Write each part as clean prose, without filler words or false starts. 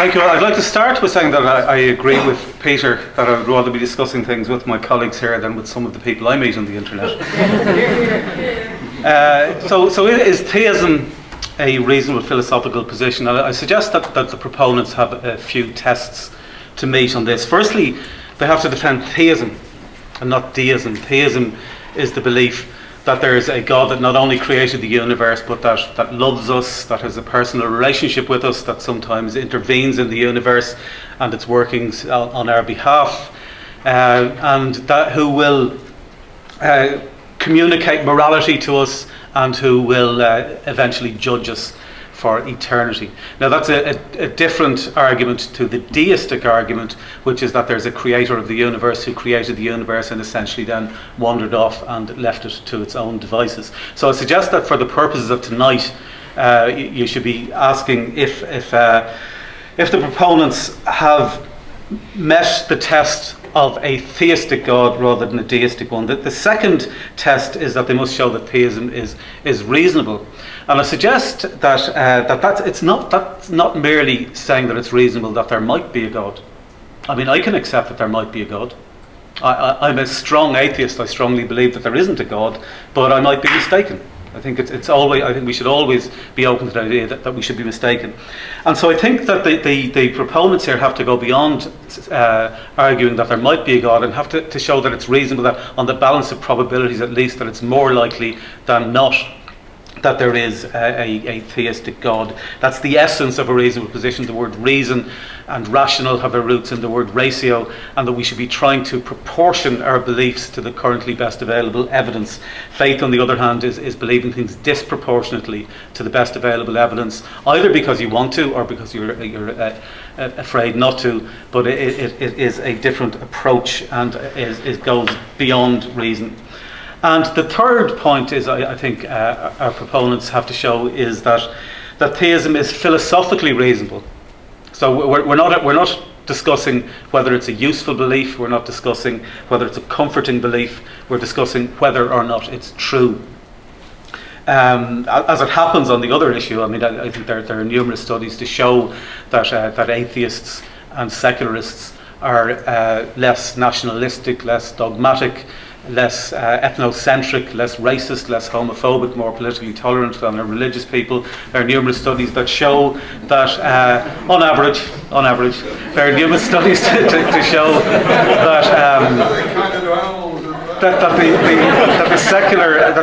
Thank you. I'd like to start with saying that I agree with Peter that I would rather be discussing things with my colleagues here than with some of the people I meet on the internet. So is theism a reasonable philosophical position? I suggest that the proponents have a few tests to meet on this. Firstly, they have to defend theism and not deism. Theism is the belief that there is a God that not only created the universe, but that loves us, that has a personal relationship with us, that sometimes intervenes in the universe and its workings on our behalf, and that who will communicate morality to us and who will eventually judge us for eternity. Now that's a different argument to the deistic argument, which is that there's a creator of the universe who created the universe and essentially then wandered off and left it to its own devices. So I suggest that for the purposes of tonight, you should be asking if the proponents have met the test of a theistic God rather than a deistic one. The second test is that they must show that theism is reasonable. And I suggest that that's not merely saying that it's reasonable that there might be a God. I mean, I can accept that there might be a God. I'm a strong atheist. I strongly believe that there isn't a God, but I might be mistaken. I think I think we should always be open to the idea that we should be mistaken. And so I think that the proponents here have to go beyond arguing that there might be a God and have to show that it's reasonable, that on the balance of probabilities at least, that it's more likely than not that there is a theistic God. That's the essence of a reasonable position. The word reason and rational have their roots in the word ratio, and that we should be trying to proportion our beliefs to the currently best available evidence. Faith, on the other hand, is believing things disproportionately to the best available evidence, either because you want to or because you're afraid not to, but it is a different approach and it goes beyond reason. And the third point is, I think our proponents have to show, is that theism is philosophically reasonable. So we're not discussing whether it's a useful belief. We're not discussing whether it's a comforting belief. We're discussing whether or not it's true. As it happens on the other issue, I mean, I think there are numerous studies to show that atheists and secularists are less nationalistic, less dogmatic, less ethnocentric, less racist, less homophobic, more politically tolerant than our religious people. There are numerous studies that show that, on average, there are numerous studies to show that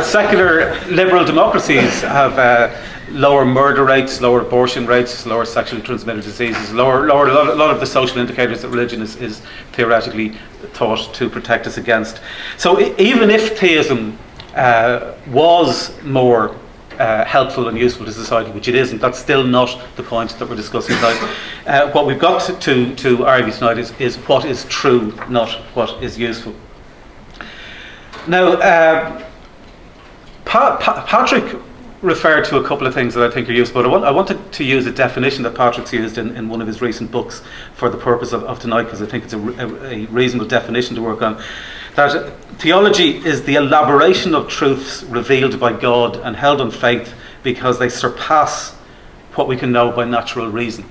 secular liberal democracies have lower murder rates, lower abortion rates, lower sexually transmitted diseases, lower a lot of the social indicators that religion is theoretically thought to protect us against. So even if theism was more helpful and useful to society, which it isn't, that's still not the point that we're discussing tonight. What we've got to argue tonight is what is true, not what is useful. Now, Patrick referred to a couple of things that I think are useful, but I wanted to use a definition that Patrick's used in one of his recent books for the purpose of tonight, because I think it's a reasonable definition to work on. That theology is the elaboration of truths revealed by God and held on faith because they surpass what we can know by natural reason.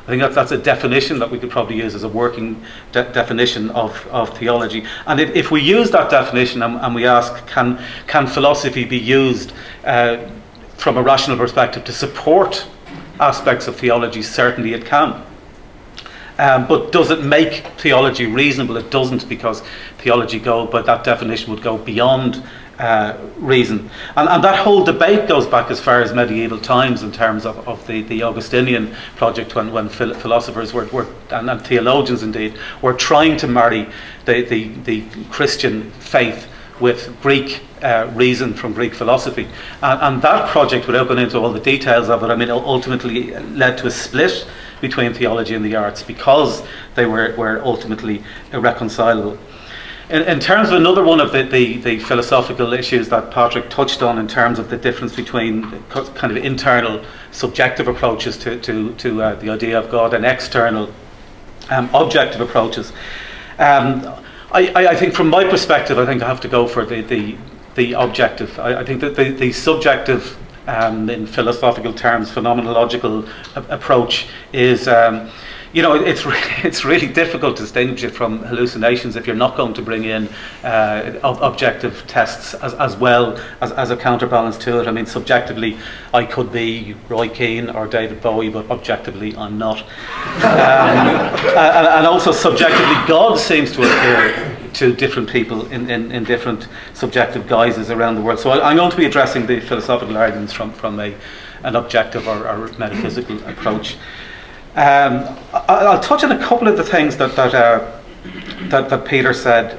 I think that's a definition that we could probably use as a working definition of theology. And if we use that definition and we ask, can philosophy be used from a rational perspective to support aspects of theology? Certainly it can. But does it make theology reasonable? It doesn't, because theology by that definition would go beyond reason. And that whole debate goes back as far as medieval times in terms of the Augustinian project, when philosophers were and theologians indeed were trying to marry the Christian faith with Greek reason from Greek philosophy. And that project, without going into all the details of it, I mean, ultimately led to a split between theology and the arts because they were ultimately irreconcilable. In terms of another one of the philosophical issues that Patrick touched on, in terms of the difference between kind of internal subjective approaches to the idea of God and external objective approaches, I think from my perspective, I think I have to go for the objective. I think that the subjective in philosophical terms, phenomenological approach is, it's really difficult to distinguish it from hallucinations if you're not going to bring in objective tests as well as a counterbalance to it. I mean, subjectively, I could be Roy Keane or David Bowie, but objectively, I'm not. And also, subjectively, God seems to appear to different people in different subjective guises around the world. So I'm going to be addressing the philosophical arguments from an objective or metaphysical approach. I'll touch on a couple of the things that Peter said.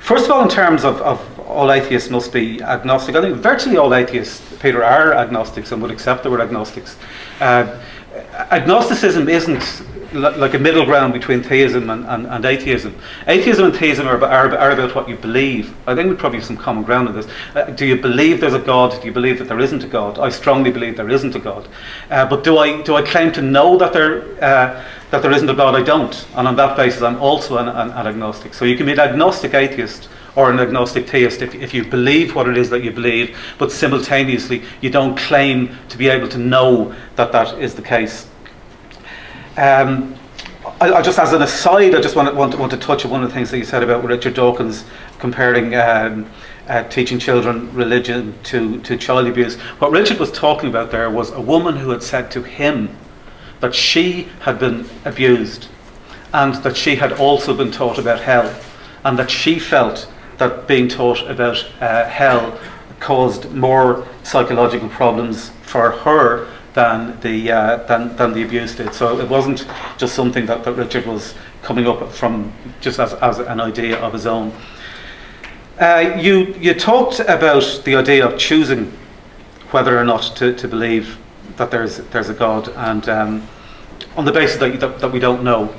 First of all, in terms of all atheists must be agnostic, I think virtually all atheists, Peter, are agnostics and would accept the word agnostics. Agnosticism isn't like a middle ground between theism and atheism. Atheism and theism are about what you believe. I think we probably have some common ground in this. Do you believe there's a God? Do you believe that there isn't a God? I strongly believe there isn't a God. But do I claim to know that there isn't a God? I don't. And on that basis, I'm also an agnostic. So you can be an agnostic atheist or an agnostic theist if you believe what it is that you believe, but simultaneously you don't claim to be able to know that that is the case. I just, as an aside, I just want to touch on one of the things that you said about Richard Dawkins comparing teaching children religion to child abuse. What Richard was talking about there was a woman who had said to him that she had been abused and that she had also been taught about hell, and that she felt that being taught about hell caused more psychological problems for her than the abuse did. So it wasn't just something that Richard was coming up from just as an idea of his own. You talked about the idea of choosing whether or not to believe that there's a God, and on the basis that we don't know.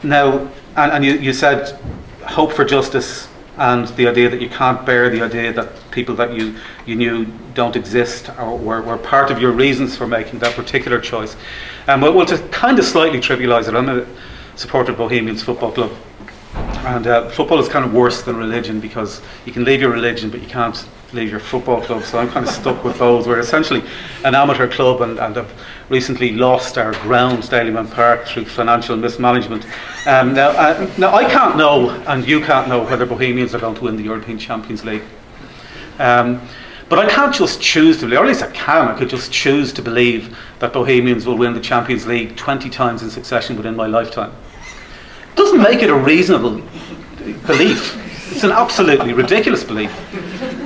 Now, and you said hope for justice, and the idea that you can't bear the idea that people that you knew don't exist or were part of your reasons for making that particular choice. Well, to kind of slightly trivialise it, I'm a supporter of Bohemians Football Club, and football is kind of worse than religion, because you can leave your religion but you can't leave your football club. So I'm kind of stuck with those. We're essentially an amateur club and have recently lost our ground, Daleyman Park, through financial mismanagement. Now I can't know, and you can't know, whether Bohemians are going to win the European Champions League. But I can't just choose to believe, or at least I could just choose to believe that Bohemians will win the Champions League 20 times in succession within my lifetime. It doesn't make it a reasonable belief. It's an absolutely ridiculous belief.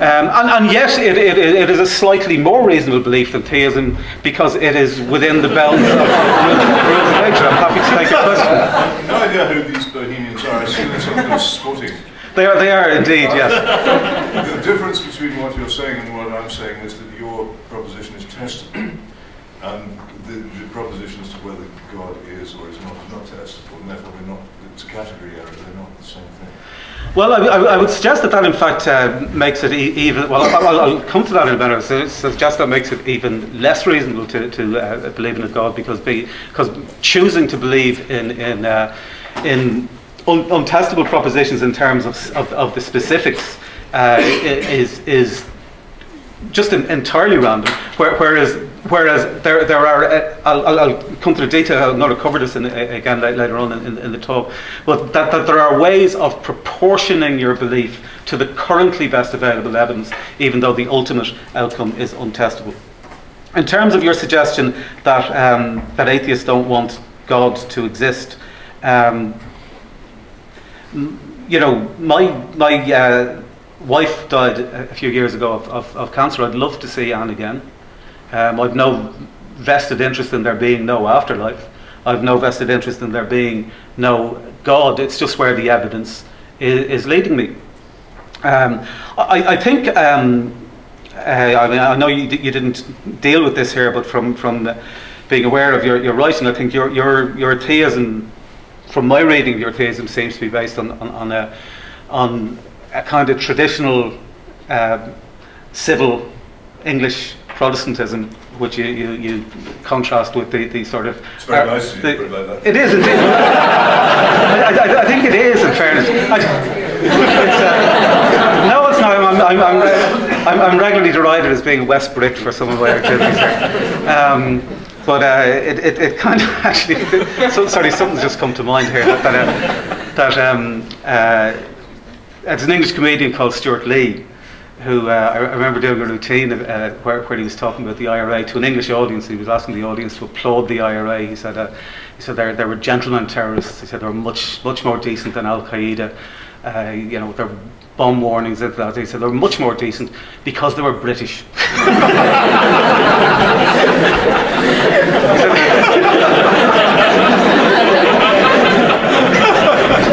And yet it is a slightly more reasonable belief than theism, because it is within the bounds of rules of nature. I'm happy to take a question. I have no idea who these Bohemians are. I assume they're some kind of sporting. They are indeed, yes. The difference between what you're saying and what I'm saying is that your proposition is testable, and the proposition as to whether God is or is not testable, and therefore it's a category error. They're not the same thing. Well, I would suggest that in fact makes it even. Well, I'll come to that in a minute. So suggest that makes it even less reasonable to believe in a God, because choosing to believe in untestable propositions in terms of the specifics is just entirely random. Whereas there are, I'll come to the detail. I'm going to cover this again later on in the talk. But that there are ways of proportioning your belief to the currently best available evidence, even though the ultimate outcome is untestable. In terms of your suggestion that atheists don't want God to exist, my wife died a few years ago of cancer. I'd love to see Anne again. I've no vested interest in there being no afterlife. I've no vested interest in there being no God. It's just where the evidence is leading me. I think, I know you didn't deal with this here, but from being aware of your writing, I think your theism, from my reading of your theism, seems to be based on a kind of traditional civil English Protestantism, which you contrast with the sort of... It's very nice of you to put it like that. It is indeed. I think it is, in fairness. No, it's not. I'm regularly derided as being West Brit for some of my activities here. But it kind of actually, something's just come to mind here. There's an English comedian called Stuart Lee, who I remember doing a routine where he was talking about the IRA to an English audience. He was asking the audience to applaud the IRA. He said they were gentlemen terrorists. He said they were much more decent than Al Qaeda. Their bomb warnings. He said they were much more decent because they were British.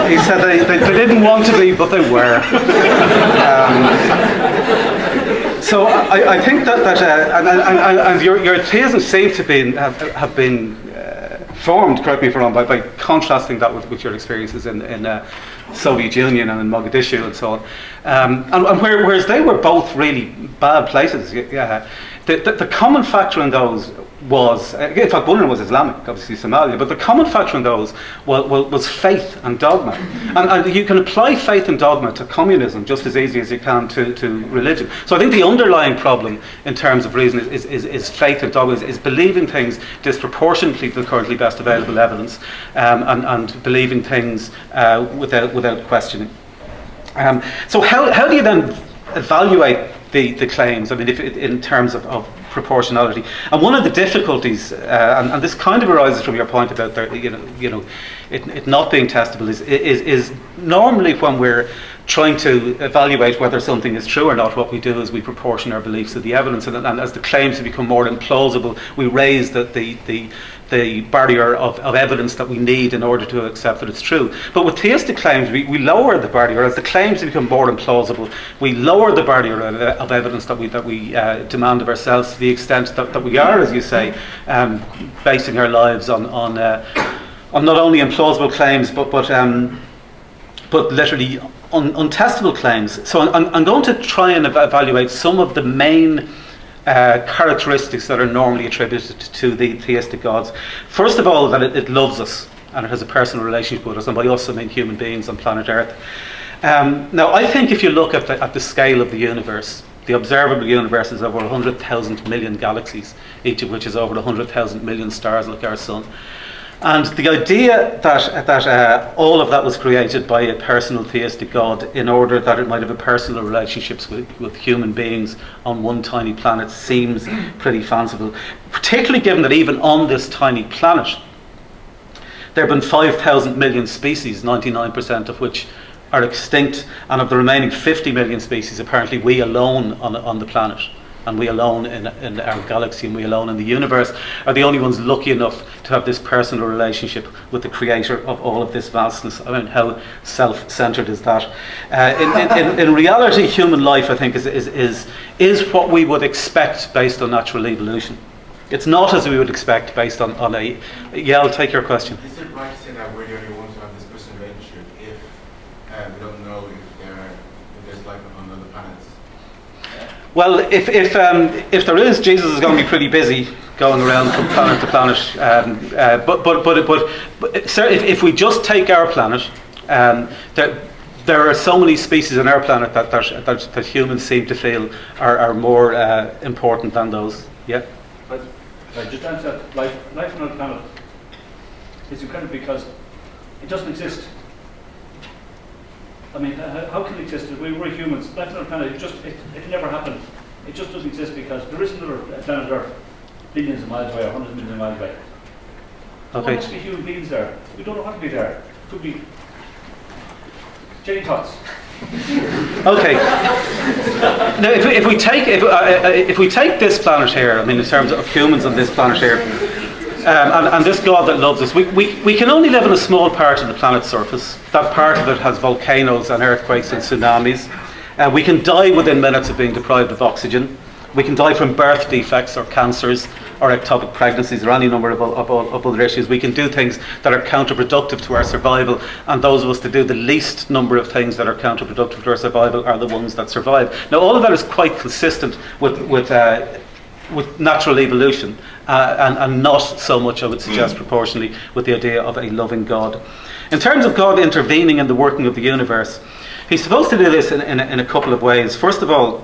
He said they didn't want to be, but they were. So I think that and your theism seems to have been formed, correct me if I'm wrong, by contrasting that with your experiences in Soviet Union and in Mogadishu and so on. And whereas they were both really bad places, the common factor in those was, in fact, one of them was Islamic, obviously Somalia, but the common factor in those was faith and dogma. And you can apply faith and dogma to communism just as easy as you can to religion. So I think the underlying problem in terms of reason is faith and dogma, is believing things disproportionately to the currently best available evidence, and believing things without questioning. So how do you then evaluate the claims? I mean, if in terms of proportionality, and one of the difficulties, and this kind of arises from your point about it not being testable, is normally when we're trying to evaluate whether something is true or not, what we do is we proportion our beliefs to the evidence, and as the claims become more implausible, we raise the barrier of evidence that we need in order to accept that it's true. But with theistic claims, we lower the barrier. As the claims become more implausible, we lower the barrier of evidence that we demand of ourselves, to the extent that we are, as you say, basing our lives on not only implausible claims, but literally untestable claims. So I'm going to try and evaluate some of the main characteristics that are normally attributed to the theistic gods. First of all, that it loves us and it has a personal relationship with us, and by us I mean human beings on planet Earth. Now, I think if you look at the scale of the universe, the observable universe is over 100,000 million galaxies, each of which is over 100,000 million stars like our sun. And the idea that all of that was created by a personal theistic God in order that it might have a personal relationships with human beings on one tiny planet seems pretty fanciful, particularly given that even on this tiny planet there have been 5,000 million species, 99% of which are extinct, and of the remaining 50 million species, apparently we alone on the planet, and we alone in our galaxy, and we alone in the universe are the only ones lucky enough to have this personal relationship with the creator of all of this vastness. I mean, how self-centered is that? In reality, human life, I think, is what we would expect based on natural evolution. It's not as we would expect based on a... Yeah, I'll take your question. Is it right to say that we're the only ones who have this personal relationship if we don't know if there's life on other planets? Well, if there is, Jesus is going to be pretty busy going around from planet to planet. But sir, if we just take our planet, there are so many species on our planet that humans seem to feel are more important than those. Yeah. But just to answer, life on our planet is incredible because it doesn't exist. I mean, how can it exist? We're humans. Life on our planet, it never happened. It just doesn't exist because there is another planet Earth, billions of miles away, or hundreds of millions of miles away. So there must be human beings there. We don't know what to be there. It could be Jenny Tots. Okay. Now, if we take this planet here, I mean, in terms of humans on this planet here, and this God that loves us, we can only live on a small part of the planet's surface. That part of it has volcanoes and earthquakes and tsunamis. We can die within minutes of being deprived of oxygen. We can die from birth defects or cancers or ectopic pregnancies or any number of other issues. We can do things that are counterproductive to our survival, and those of us that do the least number of things that are counterproductive to our survival are the ones that survive. Now, all of that is quite consistent with natural evolution, and not so much, I would suggest, proportionally with the idea of a loving God. In terms of God intervening in the working of the universe, He's supposed to do this in a couple of ways. First of all,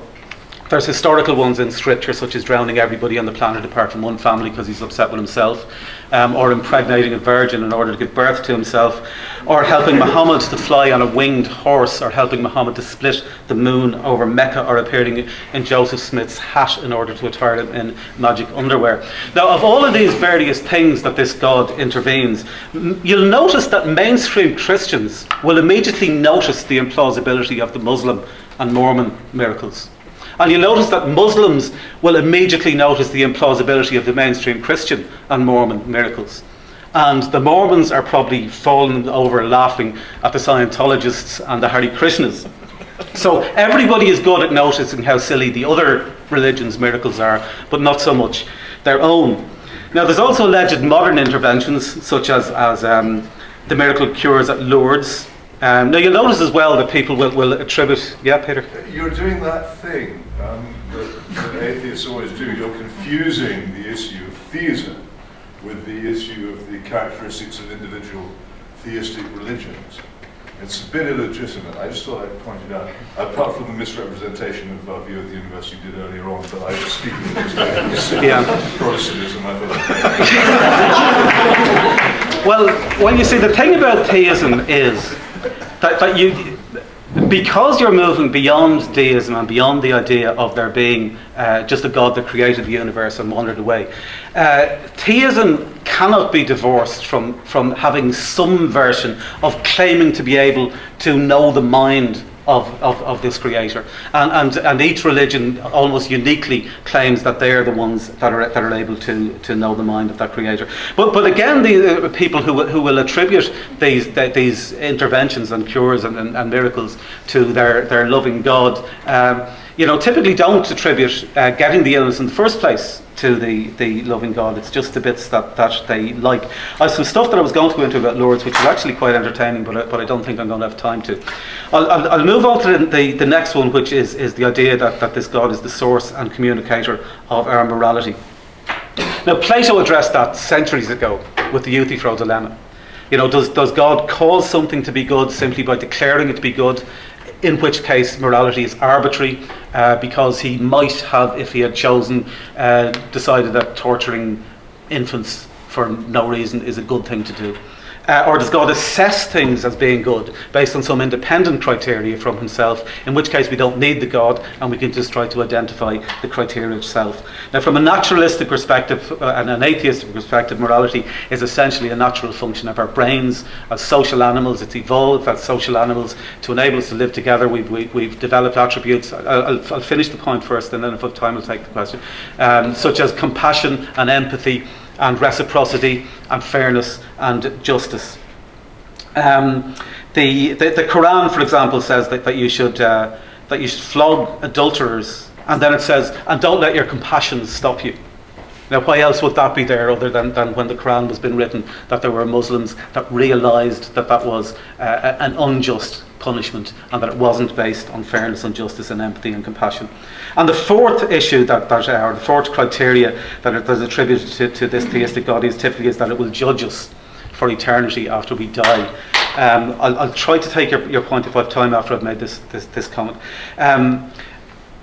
there's historical ones in scripture, such as drowning everybody on the planet apart from one family because he's upset with himself, or impregnating a virgin in order to give birth to himself, or helping Muhammad to fly on a winged horse, or helping Muhammad to split the moon over Mecca, or appearing in Joseph Smith's hat in order to attire him in magic underwear. Now, of all of these various things that this God intervenes, you'll notice that mainstream Christians will immediately notice the implausibility of the Muslim and Mormon miracles. And you'll notice that Muslims will immediately notice the implausibility of the mainstream Christian and Mormon miracles. And the Mormons are probably falling over laughing at the Scientologists and the Hare Krishnas. So everybody is good at noticing how silly the other religions' miracles are, but not so much their own. Now, there's also alleged modern interventions, such as the miracle cures at Lourdes. Now, you'll notice as well that people will attribute... Yeah, Peter? You're doing that thing that atheists always do. You're confusing the issue of theism with the issue of the characteristics of individual theistic religions. It's a bit illegitimate. I just thought I'd point it out, apart from the misrepresentation of our view of the university did earlier on, but I was speaking of this Protestantism, I thought. Well, you see, the thing about theism is that you, because you're moving beyond deism and beyond the idea of there being just a God that created the universe and wandered away, theism cannot be divorced from having some version of claiming to be able to know the mind of this creator, and each religion almost uniquely claims that they are the ones that are able to know the mind of that creator. But again, the people who will attribute these interventions and cures and miracles to their loving God, typically don't attribute getting the illness in the first place to the loving God. It's just the bits that they like. I have some stuff that I was going to go into about Lourdes, which is actually quite entertaining, but I don't think I'm going to have time to. I'll move on to the next one, which is the idea that this God is the source and communicator of our morality. Now, Plato addressst that centuries ago with the Euthyphro dilemma. Does God cause something to be good simply by declaring it to be good? In which case morality is arbitrary, because he might have, if he had chosen, decided that torturing infants for no reason is a good thing to do. Or does God assess things as being good based on some independent criteria from himself, in which case we don't need the God and we can just try to identify the criteria itself. Now, from a naturalistic perspective and an atheistic perspective, morality is essentially a natural function of our brains. As social animals, it's evolved as social animals to enable us to live together. We've developed attributes. I'll finish the point first, and then if I have time I'll take the question. Such as compassion and empathy and reciprocity and fairness and justice. The Quran, for example, says that you should flog adulterers, and then it says, and don't let your compassion stop you. Now, why else would that be there other than when the Quran was being written, that there were Muslims that realised that was an unjust punishment and that it wasn't based on fairness and justice and empathy and compassion. And the fourth issue or the fourth criteria that is attributed to this theistic God is typically is that it will judge us for eternity after we die. I'll try to take your point if I have time after I've made this comment.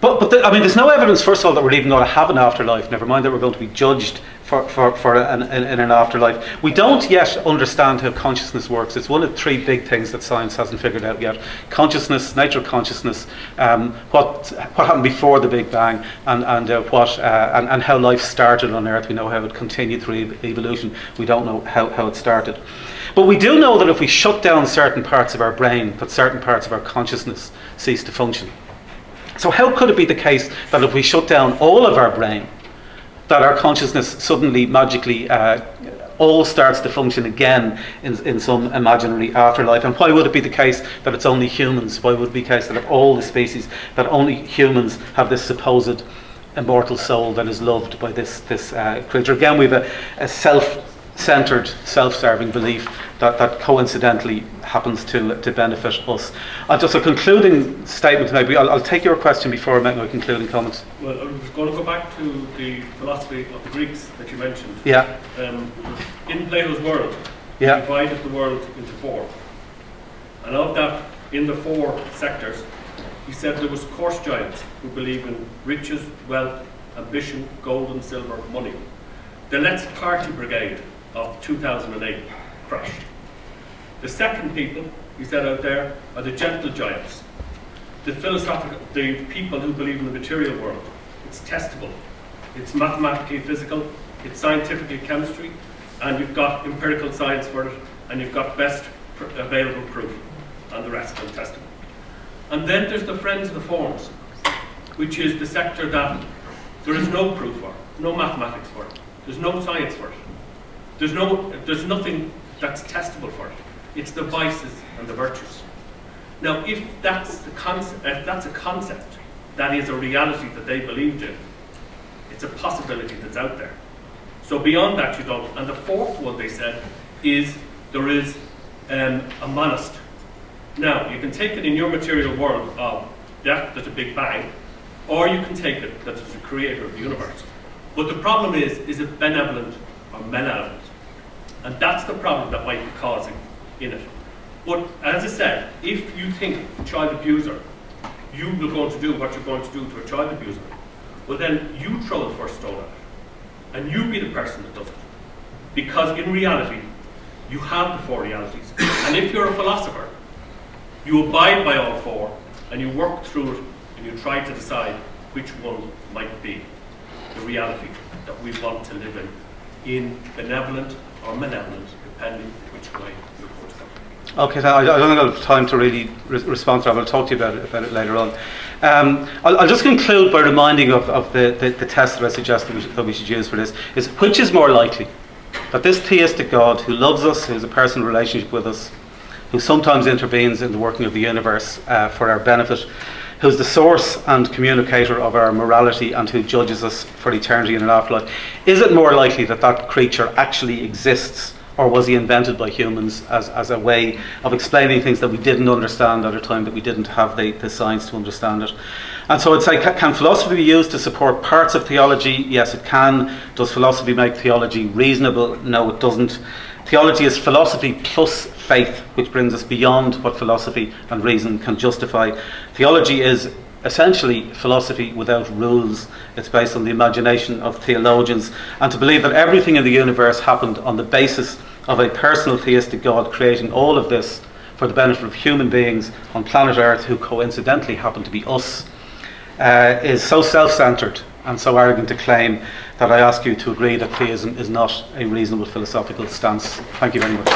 But there's no evidence, first of all, that we're even going to have an afterlife, never mind that we're going to be judged in an afterlife. We don't yet understand how consciousness works. It's one of three big things that science hasn't figured out yet. Consciousness, nature of consciousness, what happened before the Big Bang, and how life started on Earth. We know how it continued through evolution. We don't know how it started. But we do know that if we shut down certain parts of our brain, that certain parts of our consciousness cease to function. So how could it be the case that if we shut down all of our brain, that our consciousness suddenly, magically, all starts to function again in some imaginary afterlife? And why would it be the case that it's only humans? Why would it be the case that of all the species, that only humans have this supposed immortal soul that is loved by this creature? Again, we have a self-centered, self-serving belief that coincidentally happens to benefit us. Just a concluding statement, maybe. I'll take your question before I make my concluding comments. Well, I was going to go back to the philosophy of the Greeks that you mentioned. Yeah. In Plato's world, he Yeah. divided the world into four. And of that in the 4 sectors, he said there was coarse giants who believe in riches, wealth, ambition, gold and silver, money. The Let's Party Brigade of 2008 crashed. The second people, he said out there, are the gentle giants. The people who believe in the material world. It's testable. It's mathematically physical. It's scientifically chemistry. And you've got empirical science for it. And you've got best available proof. And the rest are testable. And then there's the friends of the forms, which is the sector that there is no proof for, no mathematics for it. There's no science for it. There's nothing that's testable for it. It's the vices and the virtues. Now, if that's a concept, that is a reality that they believed in, it's a possibility that's out there. So beyond that, you don't. And the fourth one they said is there is a monist. Now, you can take it in your material world of that there's a big bang, or you can take it that there's a creator of the universe. But the problem is it benevolent or malevolent? And that's the problem that might be causing in it. But as I said, if you think child abuser, you are going to do what you're going to do to a child abuser, well then you throw the first stone at it. And you be the person that does it. Because in reality, you have the 4 realities. And if you're a philosopher, you abide by all 4, and you work through it, and you try to decide which one might be the reality that we want to live in benevolent or malevolent, depending which way you're going to go. Okay, I don't have time to really respond to that. I'll talk to you about it later on. I'll just conclude by reminding of the test that I suggested that we should use for this, is which is more likely, that this theistic God who loves us, who has a personal relationship with us, who sometimes intervenes in the working of the universe for our benefit, who's the source and communicator of our morality and who judges us for eternity in an afterlife, is it more likely that that creature actually exists, or was he invented by humans as a way of explaining things that we didn't understand at a time that we didn't have the science to understand it? And so I'd say, can philosophy be used to support parts of theology? Yes, it can. Does philosophy make theology reasonable? No, it doesn't. Theology is philosophy plus faith, which brings us beyond what philosophy and reason can justify. Theology is essentially philosophy without rules. It's based on the imagination of theologians. And to believe that everything in the universe happened on the basis of a personal theistic God creating all of this for the benefit of human beings on planet Earth, who coincidentally happen to be us, is so self-centred and so arrogant to claim that I ask you to agree that theism is not a reasonable philosophical stance. Thank you very much.